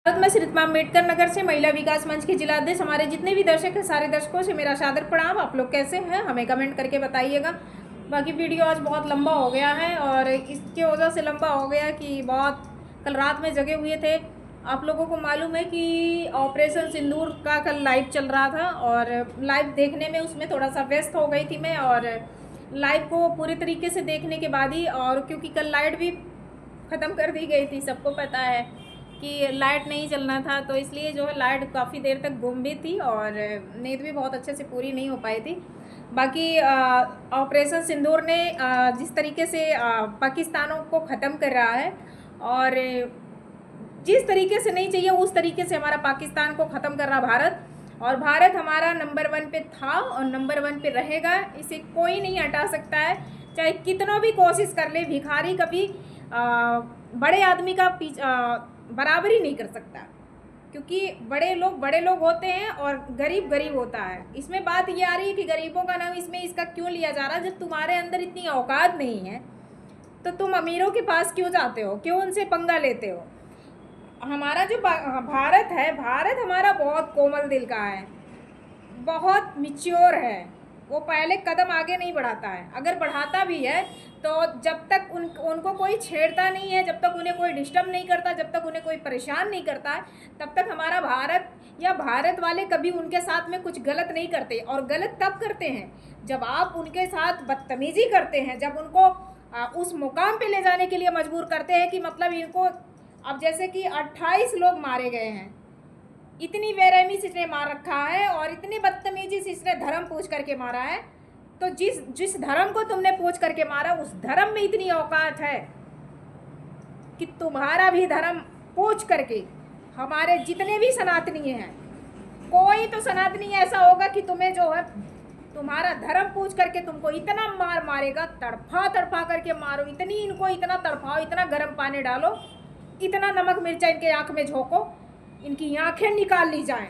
भारत में श्री अम्बेडकर नगर से महिला विकास मंच के जिला अध्यक्ष हमारे जितने भी दर्शक हैं सारे दर्शकों से मेरा सादर प्रणाम। आप लोग कैसे हैं हमें कमेंट करके बताइएगा। बाकी वीडियो आज बहुत लंबा हो गया है और इसके वजह से लंबा हो गया कि बहुत कल रात में जगे हुए थे। आप लोगों को मालूम है कि ऑपरेशन सिंदूर का कल लाइव चल रहा था और लाइव देखने में उसमें थोड़ा सा व्यस्त हो गई थी मैं। और लाइव को पूरे तरीके से देखने के बाद ही, और क्योंकि कल लाइट भी ख़त्म कर दी गई थी, सबको पता है कि लाइट नहीं चलना था, तो इसलिए जो है लाइट काफ़ी देर तक गुम भी थी और नींद भी बहुत अच्छे से पूरी नहीं हो पाई थी। बाकी ऑपरेशन सिंदूर ने जिस तरीके से पाकिस्तानों को ख़त्म कर रहा है और जिस तरीके से नहीं चाहिए उस तरीके से हमारा पाकिस्तान को ख़त्म कर रहा भारत, और भारत हमारा नंबर 1 पे था और नंबर 1 पे रहेगा। इसे कोई नहीं हटा सकता है, चाहे कितना भी कोशिश कर ले। भिखारी कभी बड़े आदमी का बराबरी नहीं कर सकता, क्योंकि बड़े लोग होते हैं और गरीब गरीब होता है। इसमें बात ये आ रही है कि गरीबों का नाम इसमें इसका क्यों लिया जा रहा है। जब तुम्हारे अंदर इतनी औकात नहीं है तो तुम अमीरों के पास क्यों जाते हो, क्यों उनसे पंगा लेते हो। हमारा जो भारत है, भारत हमारा बहुत कोमल दिल का है, बहुत मिच्योर है। वो पहले कदम आगे नहीं बढ़ाता है, अगर बढ़ाता भी है तो जब तक उनको कोई छेड़ता नहीं है, जब तक उन्हें कोई डिस्टर्ब नहीं करता, जब तक उन्हें कोई परेशान नहीं करता है, तब तक हमारा भारत या भारत वाले कभी उनके साथ में कुछ गलत नहीं करते। और गलत तब करते हैं जब आप उनके साथ बदतमीजी करते हैं, जब उनको उस मुकाम पे ले जाने के लिए मजबूर करते हैं कि मतलब इनको, अब जैसे कि 28 लोग मारे गए हैं, इतनी बेरहमी से इसने मार रखा है और इतनी बदतमीजी से इसने धर्म पूछ करके मारा है। तो जिस धर्म को तुमने पूछ करके मारा, उस धर्म में इतनी औकात है कि तुम्हारा भी धर्म पूछ करके हमारे जितने भी सनातनी हैं, कोई तो सनातनी ऐसा होगा कि तुम्हें जो है तुम्हारा धर्म पूछ करके तुमको इतना मारेगा, तड़फा करके मारो, इतनी इनको इतना तड़फाओ, इतना गर्म पानी डालो, इतना नमक मिर्चा इनके आँख में झोंको, इनकी आँखें निकाल ली जाएं,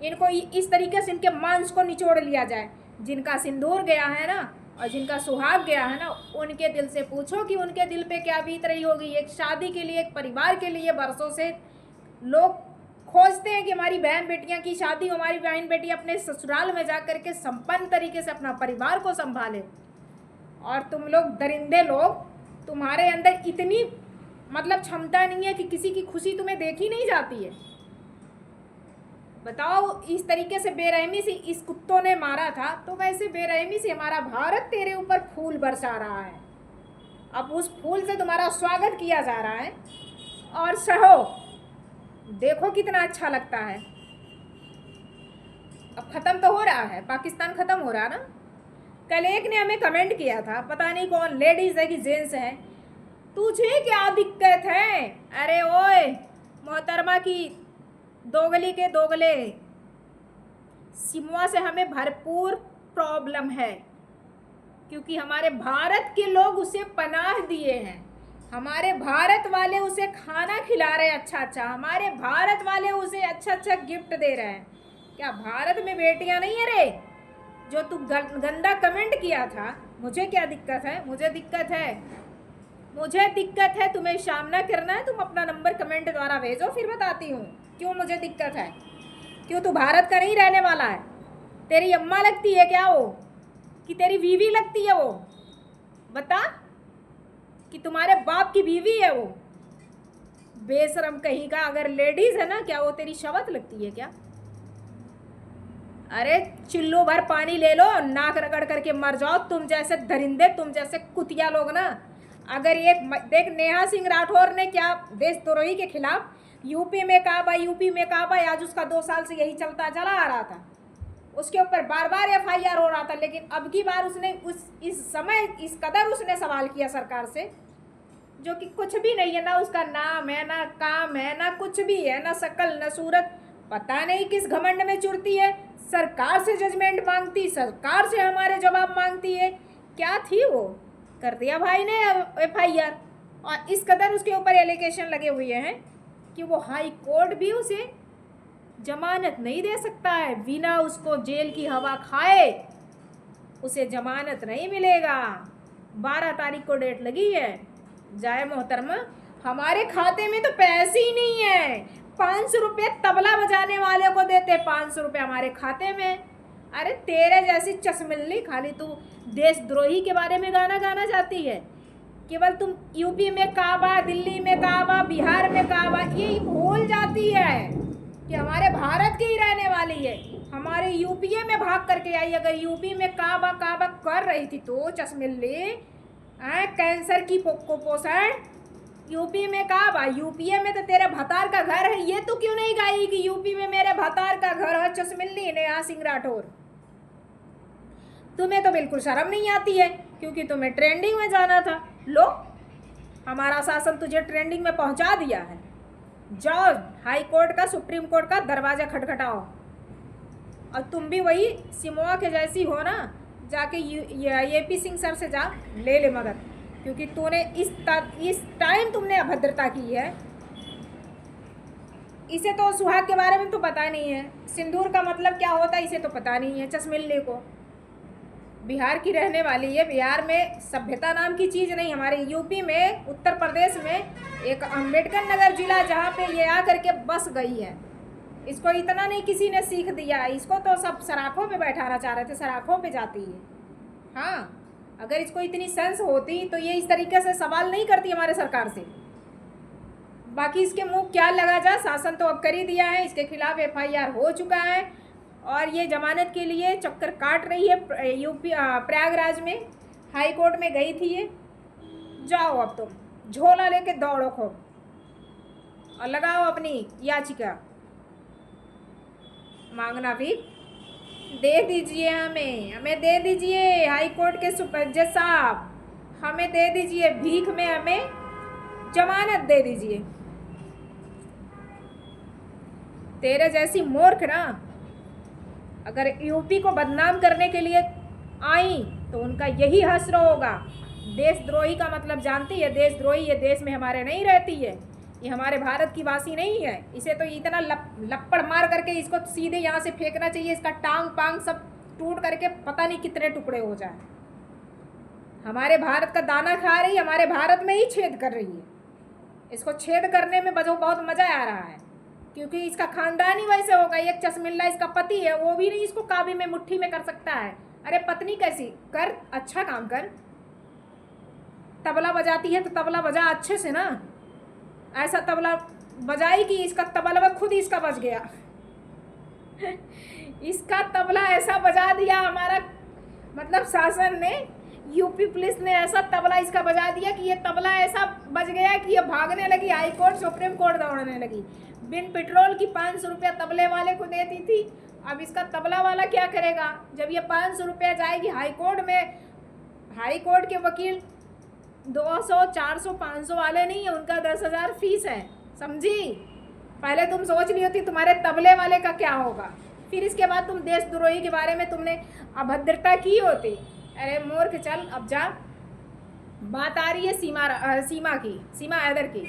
इनको इस तरीके से इनके मांस को निचोड़ लिया जाए। जिनका सिंदूर गया है ना और जिनका सुहाग गया है ना, उनके दिल से पूछो कि उनके दिल पे क्या बीत रही होगी। एक शादी के लिए, एक परिवार के लिए बरसों से लोग खोजते हैं कि हमारी बहन बेटियां की शादी, हमारी बहन बेटी अपने ससुराल में जा कर के संपन्न तरीके से अपना परिवार को संभाले, और तुम लोग दरिंदे लोग, तुम्हारे अंदर इतनी मतलब क्षमता नहीं है कि किसी की खुशी तुम्हें देखी नहीं जाती है। बताओ, इस तरीके से बेरहमी से इस कुत्तों ने मारा था, तो वैसे बेरहमी से हमारा भारत तेरे ऊपर फूल बरसा रहा है। अब उस फूल से तुम्हारा स्वागत किया जा रहा है और सहो, देखो कितना अच्छा लगता है। अब ख़त्म तो हो रहा है, पाकिस्तान ख़त्म हो रहा है ना। कल एक ने हमें कमेंट किया था, पता नहीं कौन, लेडीज़ है कि जेंट्स है, तुझे क्या दिक्कत है। अरे ओए मोहतरमा की दोगली के दोगले, सिमुआ से हमें भरपूर प्रॉब्लम है, क्योंकि हमारे भारत के लोग उसे पनाह दिए हैं, हमारे भारत वाले उसे खाना खिला रहे अच्छा, हमारे भारत वाले उसे अच्छा गिफ्ट दे रहे हैं। क्या भारत में बेटियां नहीं है रे? जो तू गंदा कमेंट किया था, मुझे क्या दिक्कत है? मुझे दिक्कत है। तुम्हें सामना करना है, तुम अपना नंबर कमेंट द्वारा भेजो, फिर बताती हूँ क्यों मुझे दिक्कत है। क्यों तू भारत का नहीं रहने वाला है? तेरी अम्मा लगती है क्या वो, कि तेरी बीवी लगती है वो? बता, कि तुम्हारे बाप की बीवी है वो? बेशरम कहीं का, अगर लेडीज है ना, क्या वो तेरी शवत लगती है क्या? अरे चिल्लू भर पानी ले लो, नाक रगड़ करके मर जाओ। तुम जैसे दरिंदे, तुम जैसे कुतिया लोग ना, अगर ये देख, नेहा सिंह राठौर ने क्या देशद्रोही के खिलाफ यूपी में कहा भाई, आज उसका 2 साल से यही चलता चला आ रहा था, उसके ऊपर बार बार FIR हो रहा था, लेकिन अब की बार उसने इस समय इस कदर उसने सवाल किया सरकार से, जो कि कुछ भी नहीं है ना, उसका नाम है ना काम है ना कुछ भी है ना, शकल न सूरत, पता नहीं किस घमंड में चुरती है। सरकार से जजमेंट मांगती, सरकार से हमारे जवाब मांगती है। क्या थी वो, कर दिया भाई ने FIR, और इस कदर उसके ऊपर एलिगेशन लगे हुए हैं कि वो हाई कोर्ट भी उसे जमानत नहीं दे सकता है, बिना उसको जेल की हवा खाए उसे जमानत नहीं मिलेगा। 12 तारीख को डेट लगी है। जाए मोहतरमा, हमारे खाते में तो पैसे ही नहीं है, 500 रुपये तबला बजाने वाले को देते, 500 रुपये हमारे खाते में। अरे तेरे जैसी चश्मिल्ली खाली तू देशद्रोही के बारे में गाना गाना चाहती है। केवल तुम यूपी में काबा, दिल्ली में काबा, बिहार में काबा, ये भूल जाती है कि हमारे भारत की ही रहने वाली है। हमारे यूपीए में भाग करके आई, अगर यूपी में काबा काबा कर रही थी तो चश्मिल्ली कैंसर की कुपोषण यूपी में काबा, यूपीए में तो तेरे भतार का घर है। ये तो क्यों नहीं गाई कि यूपी में मेरे भतार का घर है चश्मिल्ली नेहा सिंह राठौर। तुम्हें तो बिल्कुल शर्म नहीं आती है, क्योंकि तुम्हें ट्रेंडिंग में जाना था। लो, हमारा शासन तुझे ट्रेंडिंग में पहुंचा दिया है। जाओ हाई कोर्ट का, सुप्रीम कोर्ट का दरवाजा खटखटाओ। और तुम भी वही सिमोआ के जैसी हो ना, जाके AP सिंह सर से जा ले मदद, क्योंकि तूने इस टाइम तुमने अभद्रता की है। इसे तो सुहाग के बारे में तो पता नहीं है, सिंदूर का मतलब क्या होता है इसे तो पता नहीं है चश्मिल्ली को। बिहार की रहने वाली है, बिहार में सभ्यता नाम की चीज़ नहीं। हमारे यूपी में, उत्तर प्रदेश में एक अम्बेडकर नगर जिला जहाँ पे ये आकर के बस गई है। इसको इतना नहीं किसी ने सीख दिया, इसको तो सब सराखों पे बैठाना चाह रहे थे, सराखों पे जाती है। हाँ, अगर इसको इतनी सेंस होती तो ये इस तरीके से सवाल नहीं करती हमारे सरकार से। बाकी इसके मुंह क्या लगा जा, शासन तो अब कर ही दिया है, इसके खिलाफ FIR हो चुका है और ये जमानत के लिए चक्कर काट रही है यूपी प्रयागराज में, हाई कोर्ट में गई थी ये। जाओ अब तुम झोला लेके दौड़ो खूब और लगाओ अपनी याचिका। मांगना भी दे दीजिए, हमें दे दीजिए, हाई कोर्ट के जज साहब हमें दे दीजिए, भीख में हमें जमानत दे दीजिए। तेरे जैसी मूर्ख ना अगर यूपी को बदनाम करने के लिए आई तो उनका यही हश्र होगा। देशद्रोही का मतलब जानती है, देशद्रोही ये देश में हमारे नहीं रहती है, ये हमारे भारत की वासी नहीं है। इसे तो इतना लपड़ मार करके इसको सीधे यहाँ से फेंकना चाहिए, इसका टांग पांग सब टूट करके पता नहीं कितने टुकड़े हो जाए। हमारे भारत का दाना खा रही है, हमारे भारत में ही छेद कर रही है। इसको छेद करने में बहुत मज़ा आ रहा है, क्योंकि इसका खानदान ही वैसे होगा। एक चश्मिल्ला इसका पति है, वो भी नहीं इसको काबू में मुट्ठी में कर सकता है। अरे पत्नी कैसी कर, अच्छा काम कर। तबला बजाती है तो तबला बजा अच्छे से ना, ऐसा तबला बजाई कि इसका तबला खुद ही इसका बज गया। इसका तबला ऐसा बजा दिया हमारा मतलब शासन ने, यूपी पुलिस ने ऐसा तबला इसका बजा दिया कि ये तबला ऐसा बज गया कि ये भागने लगी, हाई कोर्ट सुप्रीम कोर्ट दौड़ने लगी। बिन पेट्रोल की 500 रुपया तबले वाले को देती थी, अब इसका तबला वाला क्या करेगा जब ये 500 रुपया जाएगी हाई कोर्ट में। हाई कोर्ट के वकील 200, 400, 500 वाले नहीं है, उनका 10,000 फीस है, समझी। पहले तुम सोच ली होती तुम्हारे तबले वाले का क्या होगा, फिर इसके बाद तुम देशद्रोही के बारे में तुमने अभद्रता की होती। अरे मूर्ख, चल अब जा। बात आ रही है सीमा हैदर की।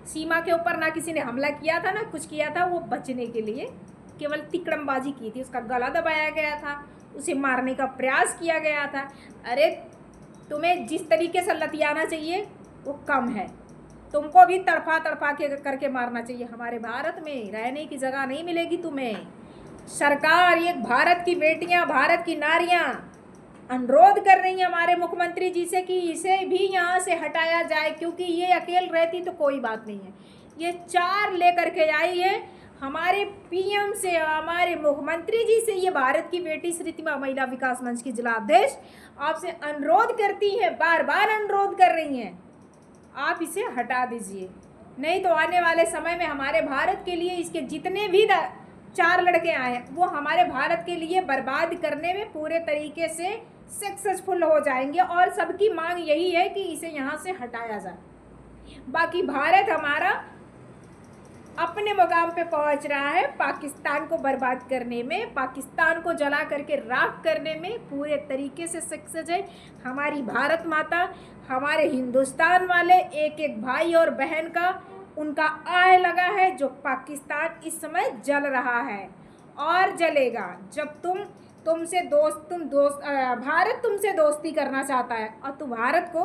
सीमा के ऊपर ना किसी ने हमला किया था ना कुछ किया था, वो बचने के लिए केवल तिकड़मबाजी की थी, उसका गला दबाया गया था, उसे मारने का प्रयास किया गया था। अरे तुम्हें जिस तरीके से लतियाना चाहिए वो कम है, तुमको भी तड़फा के करके मारना चाहिए। हमारे भारत में रहने की जगह नहीं मिलेगी तुम्हें। सरकार, ये भारत की बेटियां, भारत की नारियां अनुरोध कर रही हैं हमारे मुख्यमंत्री जी से कि इसे भी यहाँ से हटाया जाए, क्योंकि ये अकेले रहती तो कोई बात नहीं है, ये 4 लेकर के आई है। हमारे PM से, हमारे मुख्यमंत्री जी से ये भारत की बेटी श्रीमती महिला विकास मंच की जिला अध्यक्ष आपसे अनुरोध करती है, बार बार अनुरोध कर रही हैं, आप इसे हटा दीजिए, नहीं तो आने वाले समय में हमारे भारत के लिए इसके जितने भी 4 लड़के आए हैं वो हमारे भारत के लिए बर्बाद करने में पूरे तरीके से सक्सेसफुल हो जाएंगे। और सबकी मांग यही है कि इसे यहाँ से हटाया जाए। बाकी भारत हमारा अपने मुकाम पे पहुँच रहा है, पाकिस्तान को बर्बाद करने में, पाकिस्तान को जला करके राख करने में पूरे तरीके से सक्सेस है। हमारी भारत माता, हमारे हिंदुस्तान वाले एक एक भाई और बहन का उनका आह लगा है, जो पाकिस्तान इस समय जल रहा है और जलेगा। जब भारत तुमसे दोस्ती करना चाहता है और तुम भारत को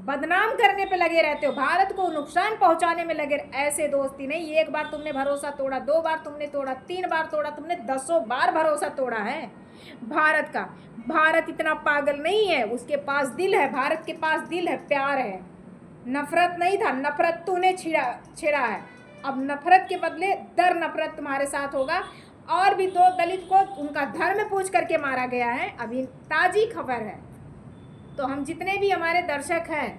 बदनाम करने पे लगे रहते हो, भारत को नुकसान पहुंचाने में लगे। ऐसे दोस्ती नहीं, एक बार तुमने भरोसा तोड़ा, 2 बार तुमने तोड़ा, 3 बार तोड़ा, तुमने 10 बार भरोसा तोड़ा है भारत का। भारत इतना पागल नहीं है, उसके पास दिल है, भारत के पास दिल है, प्यार है। नफरत नहीं था, नफरत तूने छिड़ा है। अब नफरत के बदले दर नफरत तुम्हारे साथ होगा। और भी 2 दलित को उनका धर्म पूछ करके मारा गया है, अभी ताज़ी खबर है। तो हम जितने भी हमारे दर्शक हैं,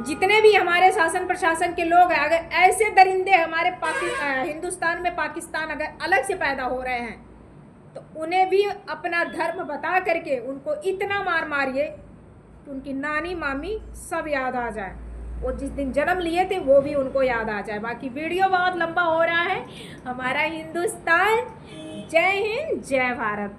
जितने भी हमारे शासन प्रशासन के लोग हैं, अगर ऐसे दरिंदे हमारे हिंदुस्तान में, पाकिस्तान अगर अलग से पैदा हो रहे हैं, तो उन्हें भी अपना धर्म बता करके उनको इतना मार मारिए कि उनकी नानी मामी सब याद आ जाए, वो जिस दिन जन्म लिए थे वो भी उनको याद आ जाए। बाकी वीडियो बहुत लंबा हो रहा है। हमारा हिंदुस्तान, जय हिंद, जय भारत।